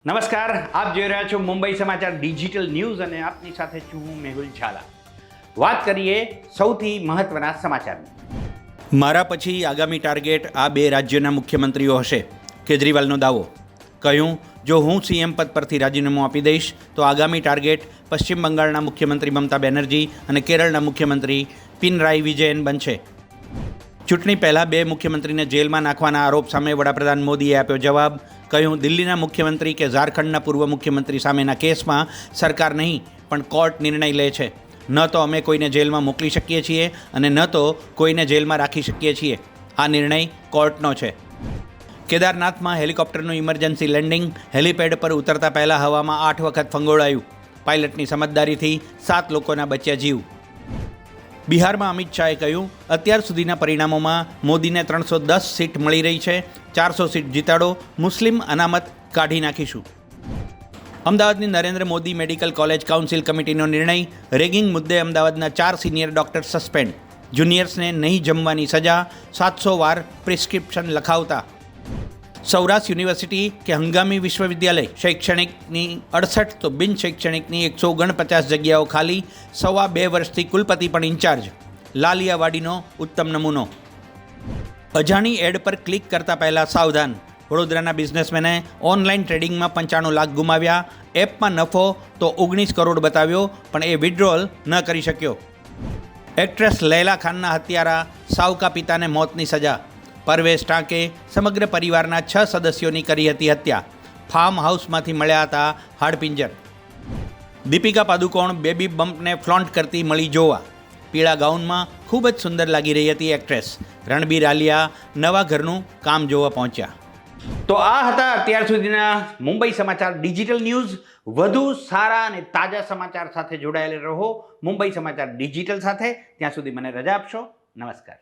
નમસ્કાર, આપ જોઈ રહ્યા છો મુંબઈ સમાચાર ડિજિટલ ન્યૂઝ અને આપની સાથે છું હું મેહુલ ઝાલા. વાત કરીએ સૌથી મહત્વના સમાચારની. મારા પછી આગામી ટાર્ગેટ આ બે રાજ્યોના મુખ્યમંત્રીઓ હશે, કેજરીવાલનો દાવો. કહ્યું, જો હું સીએમ પદ પરથી રાજીનામું આપી દઈશ તો આગામી ટાર્ગેટ પશ્ચિમ બંગાળના મુખ્યમંત્રી મમતા બેનર્જી અને કેરળના મુખ્યમંત્રી પિનરાઈ વિજયન બનશે. ચૂંટણી પહેલાં બે મુખ્યમંત્રીને જેલમાં નાખવાના આરોપ સામે વડાપ્રધાન મોદીએ આપ્યો જવાબ. કહ્યું, દિલ્હીના મુખ્યમંત્રી કે ઝારખંડના પૂર્વ મુખ્યમંત્રી સામેના કેસમાં સરકાર નહીં પણ કોર્ટ નિર્ણય લે છે. ન તો અમે કોઈને જેલમાં મોકલી શકીએ છીએ અને ન તો કોઈને જેલમાં રાખી શકીએ છીએ. આ નિર્ણય કોર્ટનો છે. કેદારનાથમાં હેલિકોપ્ટરનું ઇમરજન્સી લેન્ડિંગ. હેલિપેડ પર ઉતરતા પહેલાં હવામાં 8 વખત ફંગોળાયું. પાયલટની સમજદારીથી 7 લોકોના બચ્યા જીવ. બિહારમાં અમિત શાહે કહ્યું, અત્યાર સુધીના પરિણામોમાં મોદીને 310 સીટ મળી રહી છે. 400 સીટ જીતાડો, મુસ્લિમ અનામત કાઢી નાખીશું. અમદાવાદની Narendra Modi medical college council કમિટીનો નિર્ણય. રેગિંગ મુદ્દે અમદાવાદના 4 સિનિયર ડૉક્ટર સસ્પેન્ડ. જુનિયર્સને નહીં જમવાની સજા. 700 વાર પ્રિસ્ક્રિપ્શન લખાવતા. સૌરાષ્ટ્ર યુનિવર્સિટી કે હંગામી વિશ્વવિદ્યાલય. શૈક્ષણિકની 68 તો બિન શૈક્ષણિકની 149 જગ્યાઓ ખાલી. 2.5 વર્ષથી કુલપતિ પણ ઇન્ચાર્જ. લાલિયાવાડીનો ઉત્તમ નમૂનો. અજાણી એડ પર ક્લિક કરતા પહેલાં સાવધાન. વડોદરાના બિઝનેસમેને ઓનલાઈન ટ્રેડિંગમાં 95 લાખ ગુમાવ્યા. એપમાં નફો તો 19 કરોડ બતાવ્યો પણ એ વિડ્રોઅલ ન કરી શક્યો. એક્ટ્રેસ લૈલા ખાનના હત્યારા સાવકા પિતાને મોતની સજા. પરવેશ ટાંકે સમગ્ર પરિવારના 6 સદસ્યોની કરી હતી હત્યા. ફાર્મ હાઉસમાંથી મળ્યા હતા હાડપિંજર. દીપિકા પાદુકોણ બેબી બમ્પને ફ્લોન્ટ કરતી મળી જોવા. પીળા ગાઉનમાં ખૂબ જ સુંદર લાગી રહી હતી એક્ટ્રેસ. રણબીર આલિયા નવા ઘરનું કામ જોવા પહોંચ્યા. તો આ હતા અત્યાર સુધીના મુંબઈ સમાચાર ડિજિટલ ન્યૂઝ. વધુ સારા અને તાજા સમાચાર સાથે જોડાયેલા રહો મુંબઈ સમાચાર ડિજિટલ સાથે. ત્યાં સુધી મને રજા આપશો. નમસ્કાર.